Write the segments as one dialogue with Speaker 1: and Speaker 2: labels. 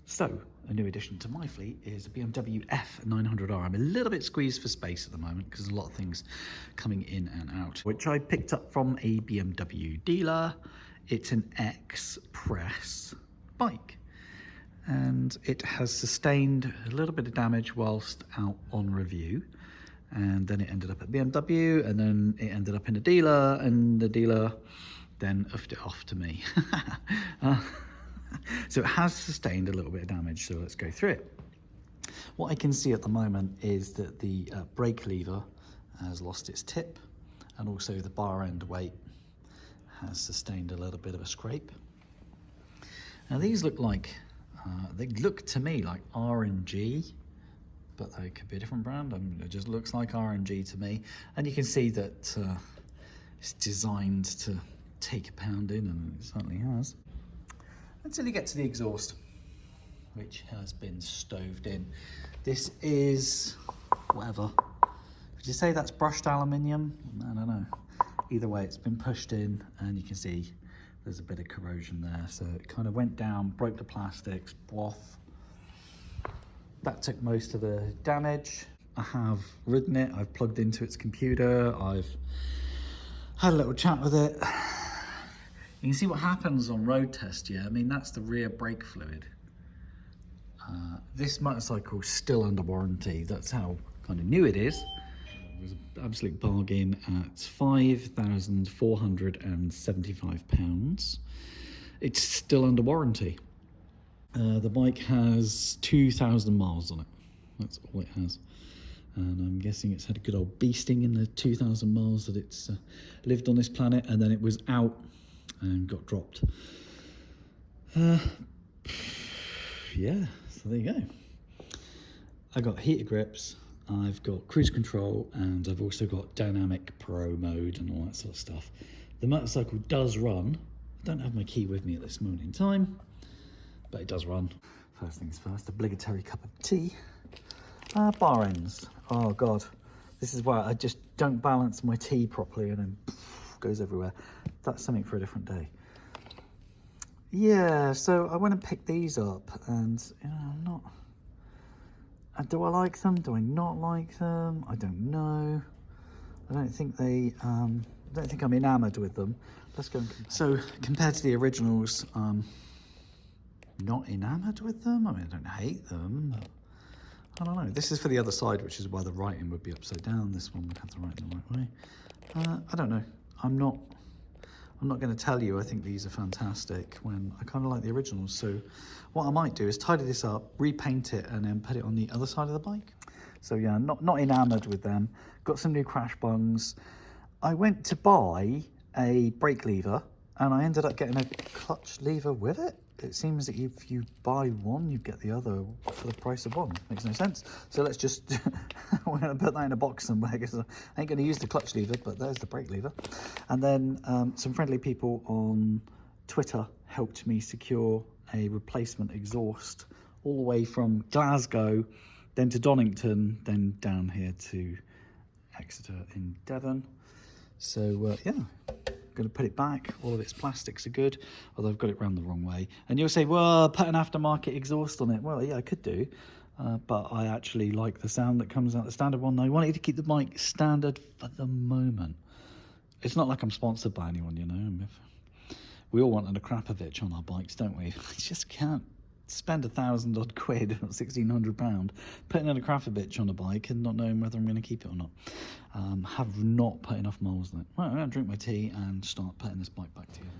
Speaker 1: So, a new addition to my fleet is a BMW F900R. I'm a little bit squeezed for space at the moment because there's a lot of things coming in and out, which I picked up from a BMW dealer. It's an ex-press bike, and it has sustained a little bit of damage whilst out on review. And then it ended up at BMW, and then it ended up in a dealer, and the dealer then uffed it off to me. So it has sustained a little bit of damage, so let's go through it. What I can see at the moment is that the brake lever has lost its tip, and also the bar end weight has sustained a little bit of a scrape. Now these look like, they look to me like R&G, but they could be a different brand. It just looks like R&G to me. And you can see that it's designed to take a pounding, and it certainly has. Until you get to the exhaust, which has been stoved in. This is whatever. Would you say that's brushed aluminium? I don't know. Either way, it's been pushed in, and you can see there's a bit of corrosion there. So it kind of went down, broke the plastics, off. That took most of the damage. I have ridden it, I've plugged into its computer, I've had a little chat with it. You can see what happens on road test, yeah? I mean, that's the rear brake fluid. This motorcycle is still under warranty. That's how kind of new it is. It was an absolute bargain at £5,475. It's still under warranty. The bike has 2,000 miles on it. That's all it has. And I'm guessing it's had a good old beasting in the 2,000 miles that it's lived on this planet, and then it was out and got dropped. Yeah, so there you go. I got heated grips, I've got cruise control, and I've also got dynamic pro mode and all that sort of stuff. The motorcycle does run. I don't have my key with me at this moment in time, but it does run. First things first, obligatory cup of tea. Bar ends. Oh God, this is why I just don't balance my tea properly, and then goes everywhere. That's something for a different day. Yeah, so I went and picked these up, and you know, I'm not. Do I like them? Do I not like them? I don't know. I don't think they. I don't think I'm enamoured with them. Let's go and compare. So compared to the originals, not enamoured with them. I mean, I don't hate them. But I don't know. This is for the other side, which is why the writing would be upside down. This one would have the writing the right way. I don't know. I'm not going to tell you I think these are fantastic when I kind of like the originals. So what I might do is tidy this up, repaint it, and then put it on the other side of the bike. So yeah, not enamoured with them. Got some new crash bungs. I went to buy a brake lever, and I ended up getting a clutch lever with it. It seems that if you buy one, you get the other for the price of one. Makes no sense. So let's just, we're going to put that in a box somewhere, because I ain't going to use the clutch lever, but there's the brake lever. And then some friendly people on Twitter helped me secure a replacement exhaust all the way from Glasgow, then to Donington, then down here to Exeter in Devon. So yeah. Going to put it back. All of its plastics are good, although I've got it round the wrong way. And you'll say, well, put an aftermarket exhaust on it. Well, yeah, I could do, but I actually like the sound that comes out the standard one. I wanted to keep the bike standard for the moment. It's not like I'm sponsored by anyone, you know. We all want a Krapovich on our bikes, don't we? I just can't spend £1,000 odd quid or £1,600 putting in a Krapovich on a bike and not knowing whether I'm going to keep it or not. Have not put enough miles on it. Right, I'm going to drink my tea and start putting this bike back together.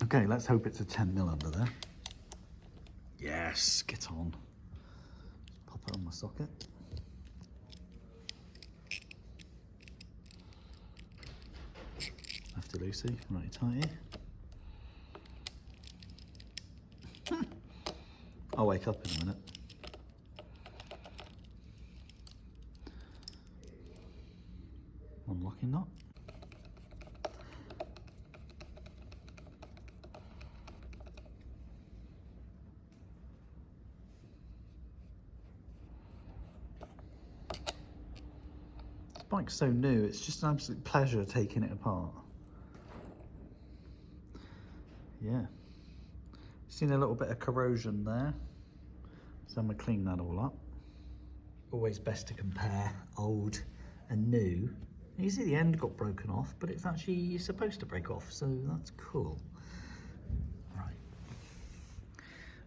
Speaker 1: Okay, let's hope it's a 10mm under there. Yes, get on. Just pop it on my socket. Lefty loosey, righty tighty. I'll wake up in a minute. Unlocking nut. This bike's so new, it's just an absolute pleasure taking it apart. Yeah. Seen a little bit of corrosion there, so I'm going to clean that all up. Always best to compare old and new. You see the end got broken off, but it's actually supposed to break off, so that's cool. Right,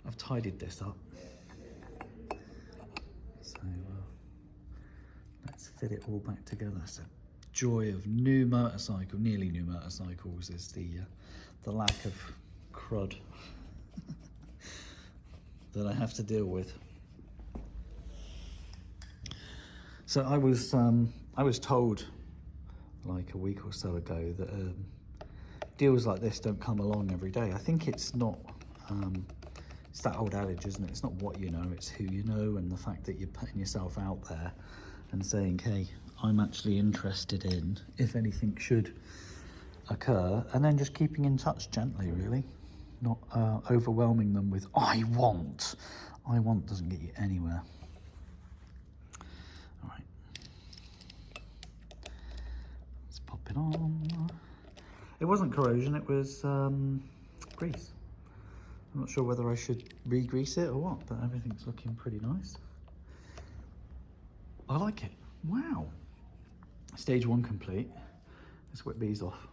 Speaker 1: I've tidied this up. So let's fit it all back together. So joy of new motorcycle, nearly new motorcycles, is the lack of crud that I have to deal with. So I was told like a week or so ago that deals like this don't come along every day. I think it's not, it's that old adage, isn't it? It's not what you know, it's who you know, and the fact that you're putting yourself out there and saying, hey, I'm actually interested in if anything should occur, and then just keeping in touch gently, really. Not overwhelming them with, I want doesn't get you anywhere. All right. Let's pop it on. It wasn't corrosion, it was grease. I'm not sure whether I should re-grease it or what, but everything's looking pretty nice. I like it. Wow. Stage 1 complete. Let's whip these off.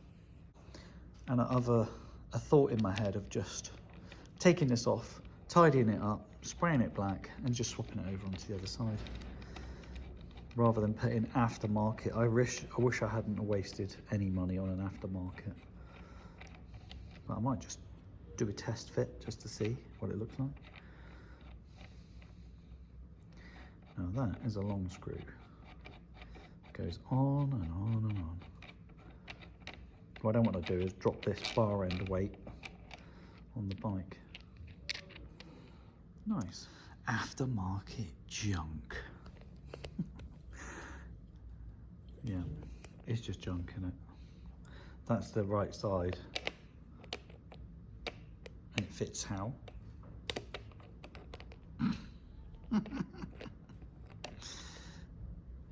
Speaker 1: And a thought in my head of just taking this off, tidying it up, spraying it black, and just swapping it over onto the other side. Rather than putting aftermarket, I wish I hadn't wasted any money on an aftermarket. But I might just do a test fit just to see what it looks like. Now that is a long screw. It goes on and on and on. What I don't want to do is drop this bar end weight on the bike. Nice. Aftermarket junk. Yeah, it's just junk, isn't it? That's the right side. And it fits how?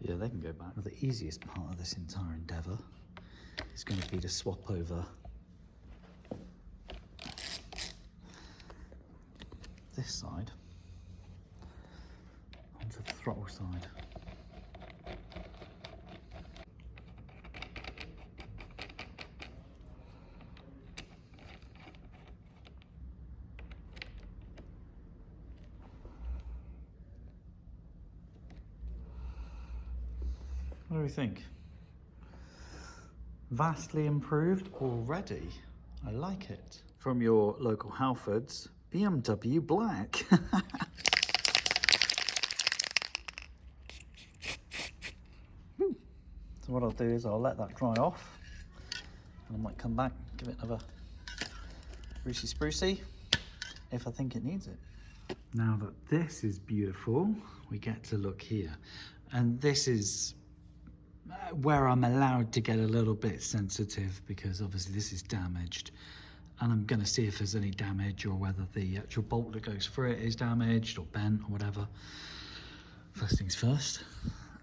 Speaker 1: Yeah, they can go back. Well, the easiest part of this entire endeavour is going to be to swap over this side onto the throttle side. What do we think? Vastly improved already. I like it. From your local Halfords, BMW Black. So what I'll do is I'll let that dry off, and I might come back, give it another greasy sprucey if I think it needs it. Now that this is beautiful, we get to look here. And this is where I'm allowed to get a little bit sensitive, because obviously this is damaged, and I'm going to see if there's any damage or whether the actual bolt that goes through it is damaged or bent or whatever. First things first,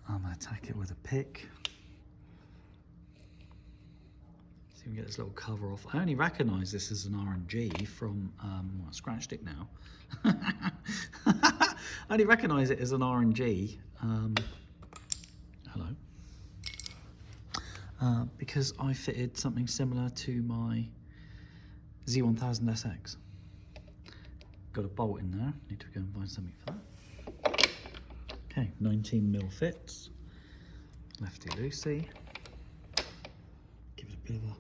Speaker 1: I'm going to attack it with a pick. See if we can get this little cover off. I only recognise this as an R&G from, well, I scratched it now. I only recognise it as an R&G. Hello. Because I fitted something similar to my Z1000SX. Got a bolt in there, need to go and find something for that. Okay, 19mm fits, lefty loosey. Give it a bit of a...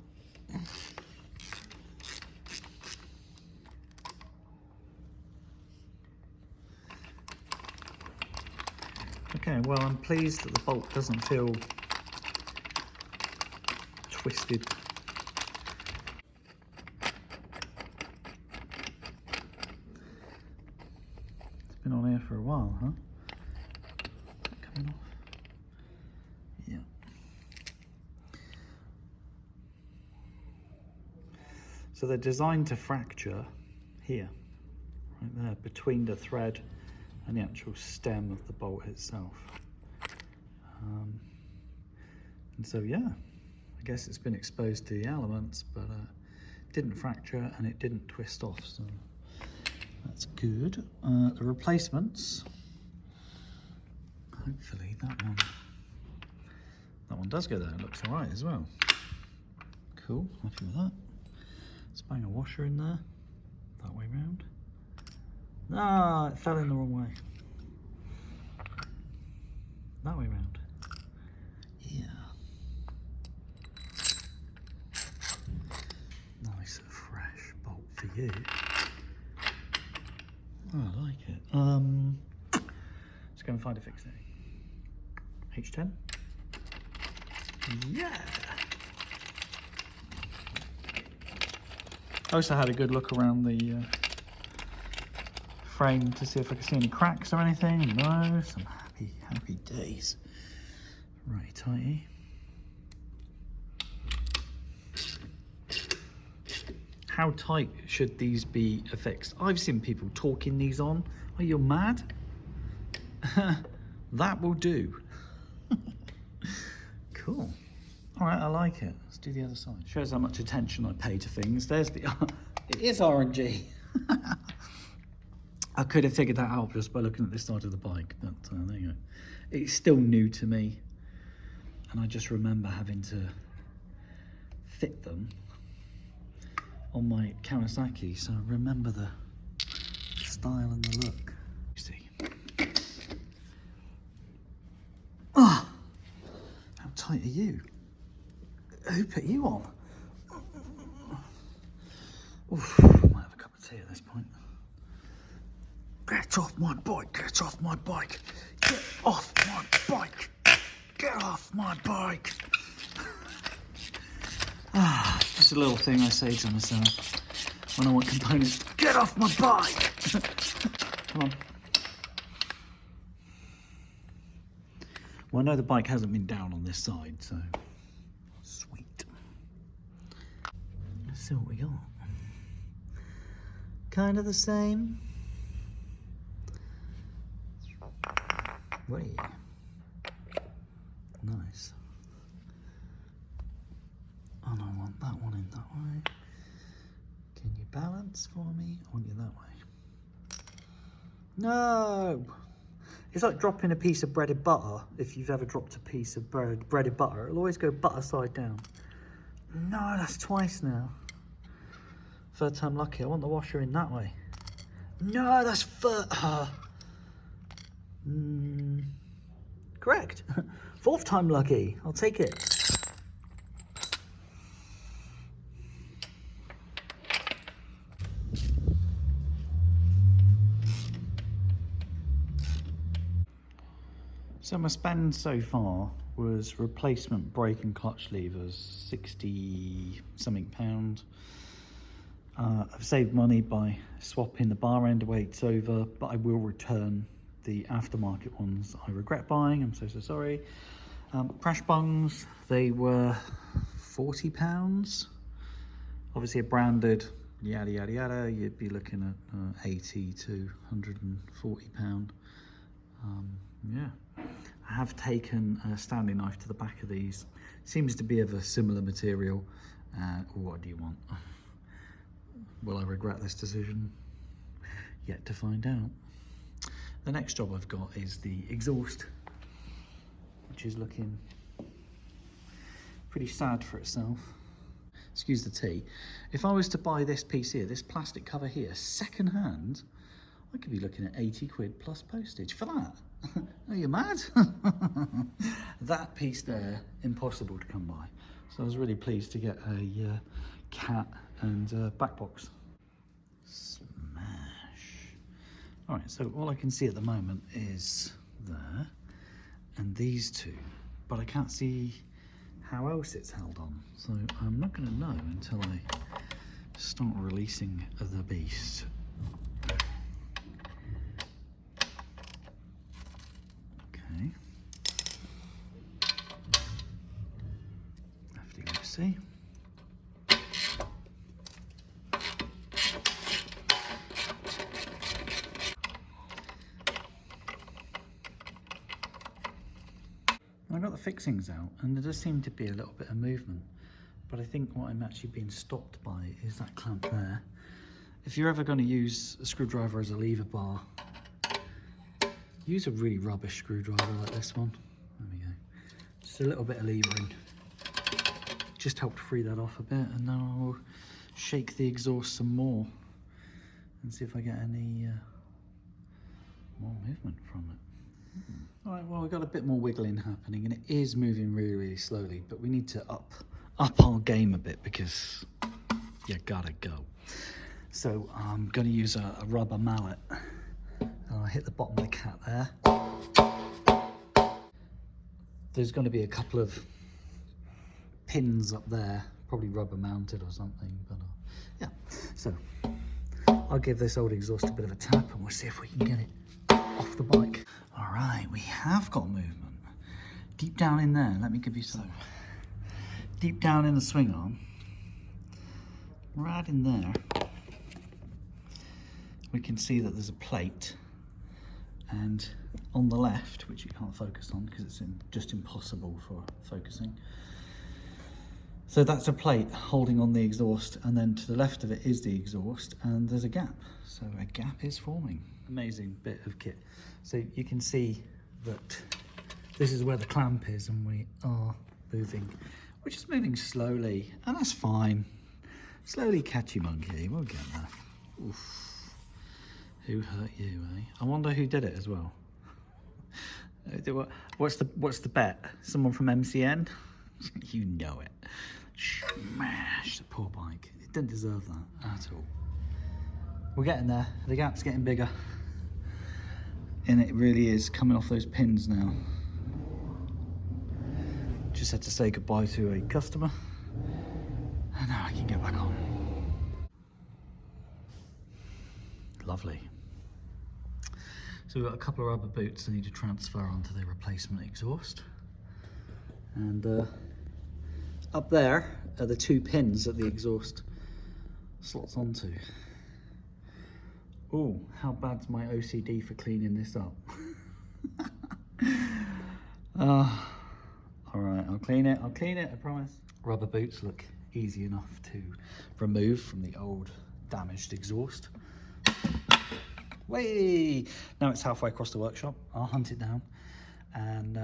Speaker 1: Okay, well, I'm pleased that the bolt doesn't feel twisted. It's been on here for a while, huh? Coming off. Yeah. So they're designed to fracture here, right there, between the thread and the actual stem of the bolt itself. And so, yeah. I guess it's been exposed to the elements, but it didn't fracture and it didn't twist off, so good. The replacements, hopefully that one does go there. It looks all right as well. Cool, happy with that. Let's bang a washer in there, that way round. Ah, it fell in the wrong way. That way round. Yeah. Nice fresh bolt for you. Oh, I like it. Let's go and find a fix there. H10. Yeah. I also had a good look around the frame to see if I could see any cracks or anything. No, some happy days. Right, tighty. How tight should these be affixed? I've seen people talking these on. Are you mad? That will do. Cool. All right, I like it. Let's do the other side. Shows how much attention I pay to things. There's the, it is RNG. I could have figured that out just by looking at this side of the bike, but there you go. It's still new to me, and I just remember having to fit them on my Kawasaki, so I remember the style and the look. You see. Ah, how tight are you? Who put you on? Oof, might have a cup of tea at this point. Get off my bike, get off my bike, get off my bike, get off my bike. Ah, just a little thing I say to myself when I want components. Get off my bike! Come on. Well, I know the bike hasn't been down on this side, so sweet. Let's see what we got. Kind of the same. Wait. Nice. And I want that one in that way. Can you balance for me? I want you that way. No! It's like dropping a piece of breaded butter. If you've ever dropped a piece of breaded butter, it'll always go butter side down. No, that's twice now. Third time lucky. I want the washer in that way. No, that's third. Correct. Fourth time lucky. I'll take it. So my spend so far was replacement brake and clutch levers, 60 something pound. I've saved money by swapping the bar end weights over, but I will return the aftermarket ones I regret buying. I'm so sorry. Crash bungs, they were £40. Obviously a branded yada yada yada, you'd be looking at 80 to £140. Yeah, I have taken a Stanley knife to the back of these. Seems to be of a similar material. What do you want? Will I regret this decision? Yet to find out. The next job I've got is the exhaust, which is looking pretty sad for itself. Excuse the tea. If I was to buy this piece here, this plastic cover here, second hand, I could be looking at 80 quid plus postage for that. Are you mad? That piece there, impossible to come by. So I was really pleased to get a cat and back box. Smash. All right, so all I can see at the moment is there and these two, but I can't see how else it's held on. So I'm not going to know until I start releasing the beast. Okay. Have to go see. I got the fixings out and there does seem to be a little bit of movement, but I think what I'm actually being stopped by is that clamp there. if you're ever going to use a screwdriver as a lever bar, use a really rubbish screwdriver like this one. There we go. Just a little bit of levering. Just help to free that off a bit, and then I'll shake the exhaust some more and see if I get any more movement from it. All right, well, we've got a bit more wiggling happening, and it is moving really, really slowly, but we need to up our game a bit because you gotta go. So I'm going to use a rubber mallet. I'll hit the bottom of the cat there. There's going to be a couple of pins up there, probably rubber mounted or something, but yeah. So I'll give this old exhaust a bit of a tap and we'll see if we can get it off the bike. All right, we have got movement. Deep down in there, let me give you some. Deep down in the swing arm, right in there, we can see that there's a plate, and on the left, which you can't focus on because it's just impossible for focusing. So that's a plate holding on the exhaust, and then to the left of it is the exhaust, and there's a gap. So a gap is forming. Amazing bit of kit. So you can see that this is where the clamp is, and we are moving. We're just moving slowly, and that's fine. Slowly, catchy monkey, we'll get there. Oof. Who hurt you, eh? I wonder who did it as well. What's the bet? Someone from MCN? You know it. Smash the poor bike. It didn't deserve that at all. We're getting there. The gap's getting bigger. And it really is coming off those pins now. Just had to say goodbye to a customer. And now I can get back on. Lovely. So we've got a couple of rubber boots I need to transfer onto the replacement exhaust. And up there are the two pins that the exhaust slots onto. Oh, how bad's my OCD for cleaning this up? All right, I'll clean it, I promise. Rubber boots look easy enough to remove from the old damaged exhaust. Way! Now it's halfway across the workshop. I'll hunt it down. And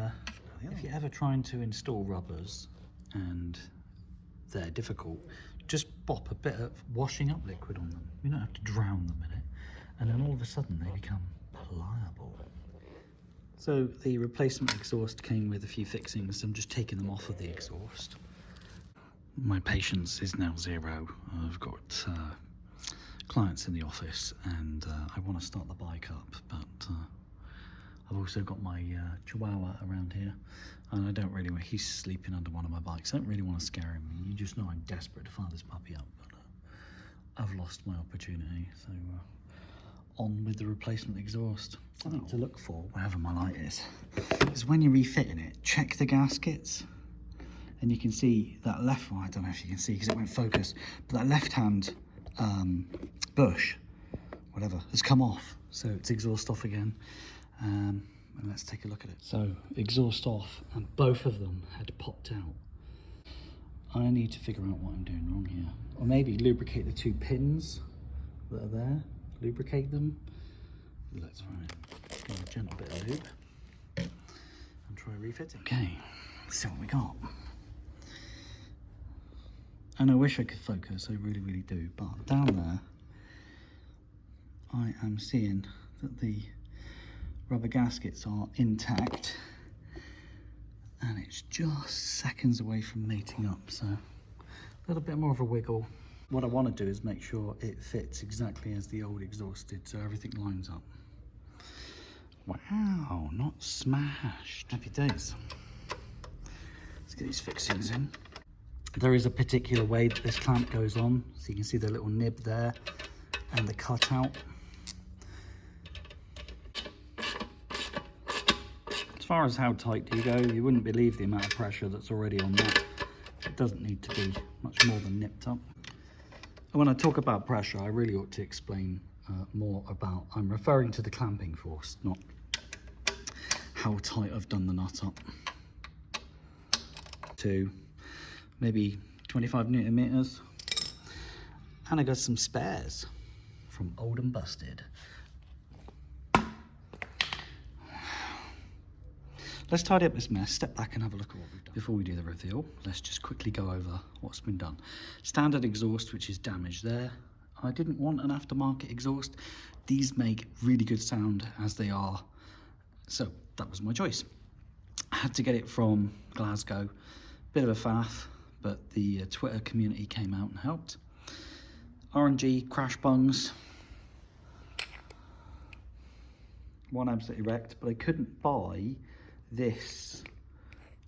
Speaker 1: if you're ever trying to install rubbers and they're difficult, just pop a bit of washing up liquid on them. You don't have to drown them in it. And then all of a sudden they become pliable. So the replacement exhaust came with a few fixings. I'm just taking them off of the exhaust. My patience is now zero. I've got clients in the office, and I want to start the bike up, but I've also got my Chihuahua around here, and I don't really want, he's sleeping under one of my bikes. I don't really want to scare him. You just know I'm desperate to fire this puppy up, but I've lost my opportunity, so on with the replacement exhaust. Something to look for wherever my light is when you're refitting it, check the gaskets. And you can see that left one, I don't know if you can see because it won't focus, but that left hand bush, whatever, has come off. So it's exhaust off again. And let's take a look at it. So exhaust off, and both of them had popped out. I need to figure out what I'm doing wrong here. Or maybe lubricate the two pins that are there. Lubricate them. Let's try a gentle bit of lube and try refitting. Okay, let's see what we got. And I wish I could focus, I really, really do. But down there, I am seeing that the rubber gaskets are intact, and it's just seconds away from mating up. So a little bit more of a wiggle. What I want to do is make sure it fits exactly as the old exhaust did, so everything lines up. Wow, not smashed. Happy days. Let's get these fixings in. There is a particular way that this clamp goes on, so you can see the little nib there and the cutout. As far as how tight do you go, you wouldn't believe the amount of pressure that's already on that. It doesn't need to be much more than nipped up. And when I talk about pressure, I really ought to explain more about, I'm referring to the clamping force, not how tight I've done the nut up. To maybe 25 Newton meters. And I got some spares. from Old and Busted. Let's tidy up this mess, step back and have a look at what we've done. Before we do the reveal, let's just quickly go over what's been done. Standard exhaust, which is damaged there. I didn't want an aftermarket exhaust. These make really good sound as they are, so that was my choice. I had to get it from Glasgow. Bit of a faff, but the Twitter community came out and helped. R&G crash bungs. One absolutely wrecked, but I couldn't buy this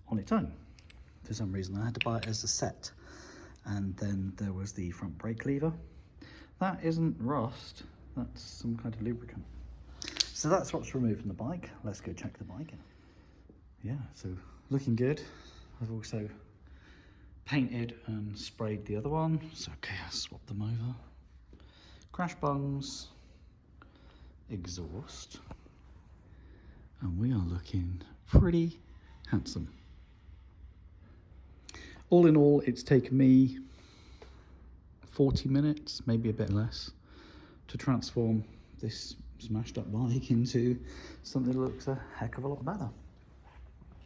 Speaker 1: on its own. For some reason, I had to buy it as a set. And then there was the front brake lever. That isn't rust, that's some kind of lubricant. So that's what's removed from the bike. Let's go check the bike. Yeah, so looking good. I've also painted and sprayed the other one. So okay, I'll swap them over. Crash bungs, exhaust. And we are looking pretty handsome. All in all, it's taken me 40 minutes, maybe a bit less, to transform this smashed up bike into something that looks a heck of a lot better.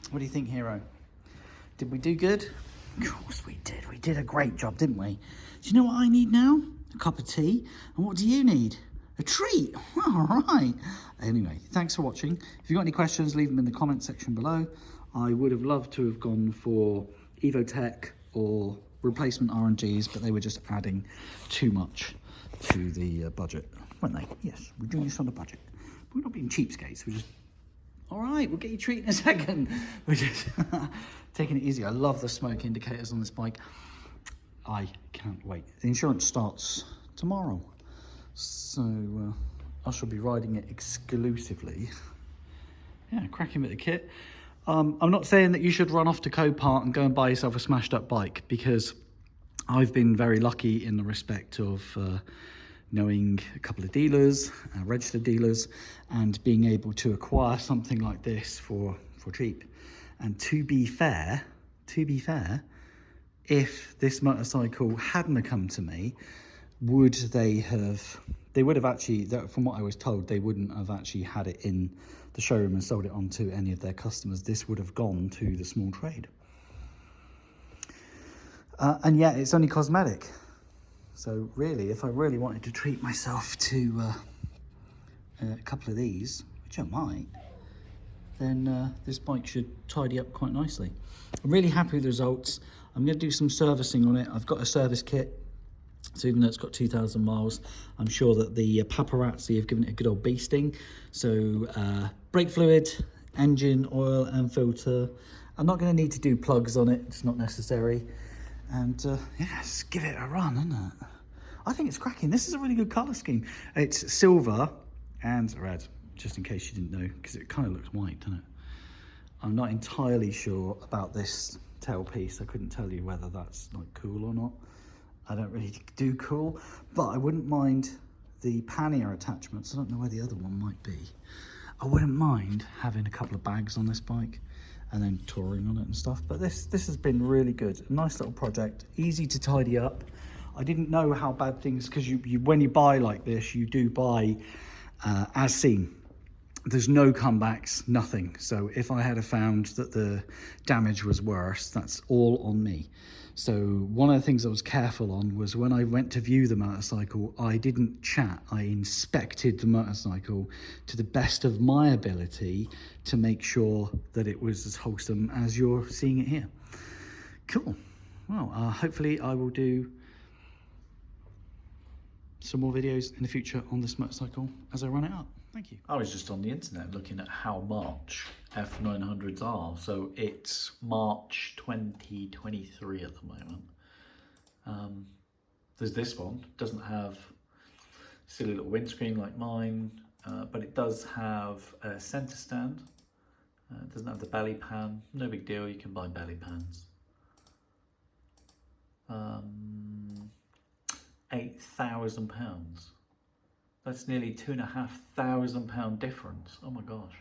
Speaker 1: What do you think, Hero? Did we do good? Of course we did. We did a great job, didn't we? Do you know what I need now? A cup of tea. And what do you need? A treat. All right. Anyway, thanks for watching. If you've got any questions, leave them in the comment section below. I would have loved to have gone for Evotech or replacement R&Gs, but they were just adding too much to the budget, weren't they? Yes, we're doing this on a budget. But we're not being cheapskates. We're just, all right, we'll get you a treat in a second. We're just taking it easy. I love the smoke indicators on this bike. I can't wait. The insurance starts tomorrow. So I shall be riding it exclusively. Yeah, cracking with the kit. I'm not saying that you should run off to Copart and go and buy yourself a smashed up bike, because I've been very lucky in the respect of knowing a couple of dealers, registered dealers, and being able to acquire something like this for cheap. And to be fair, if this motorcycle hadn't come to me, they would have actually, from what I was told, they wouldn't have actually had it in the showroom and sold it on to any of their customers. This would have gone to the small trade. And yet it's only cosmetic. So really, if I really wanted to treat myself to a couple of these, which I might, then this bike should tidy up quite nicely. I'm really happy with the results. I'm going to do some servicing on it. I've got a service kit. So even though it's got 2,000 miles, I'm sure that the paparazzi have given it a good old beasting. So brake fluid, engine, oil and filter. I'm not going to need to do plugs on it, it's not necessary. And yeah, just give it a run, isn't it? I think it's cracking. This is a really good colour scheme. It's silver and red, just in case you didn't know, because it kind of looks white, doesn't it? I'm not entirely sure about this tailpiece. I couldn't tell you whether that's like cool or not. I don't really do cool, but I wouldn't mind the pannier attachments. I don't know where the other one might be. I wouldn't mind having a couple of bags on this bike and then touring on it and stuff. But this has been really good. A nice little project, easy to tidy up. I didn't know how bad things, because you when you buy like this, you do buy as seen. There's no comebacks, nothing. So if I had found that the damage was worse, that's all on me. So one of the things I was careful on was when I went to view the motorcycle, I didn't chat. I inspected the motorcycle to the best of my ability to make sure that it was as wholesome as you're seeing it here. Cool. Well, hopefully I will do some more videos in the future on this motorcycle as I run it up. Thank you. I was just on the internet looking at how much F900s are. So it's March 2023 at the moment. There's this one, doesn't have silly little windscreen like mine, but it does have a center stand. It doesn't have the belly pan, no big deal, you can buy belly pans. £8,000. That's nearly £2,500 difference. Oh my gosh.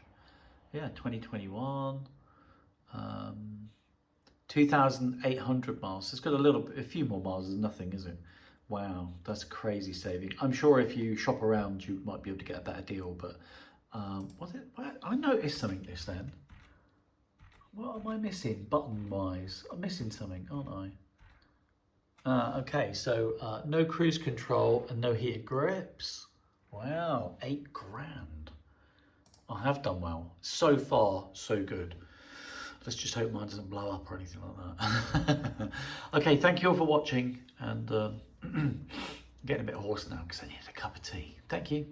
Speaker 1: Yeah, 2021. 2,800 miles. It's got a few more miles is nothing, is it? Wow, that's crazy saving. I'm sure if you shop around, you might be able to get a better deal, but I noticed something this then. What am I missing button-wise? I'm missing something, aren't I? Okay, so no cruise control and no heated grips. Wow, 8 grand. I have done well. So far, so good. Let's just hope mine doesn't blow up or anything like that. Okay, thank you all for watching, and I'm getting a bit hoarse now because I need a cup of tea. Thank you.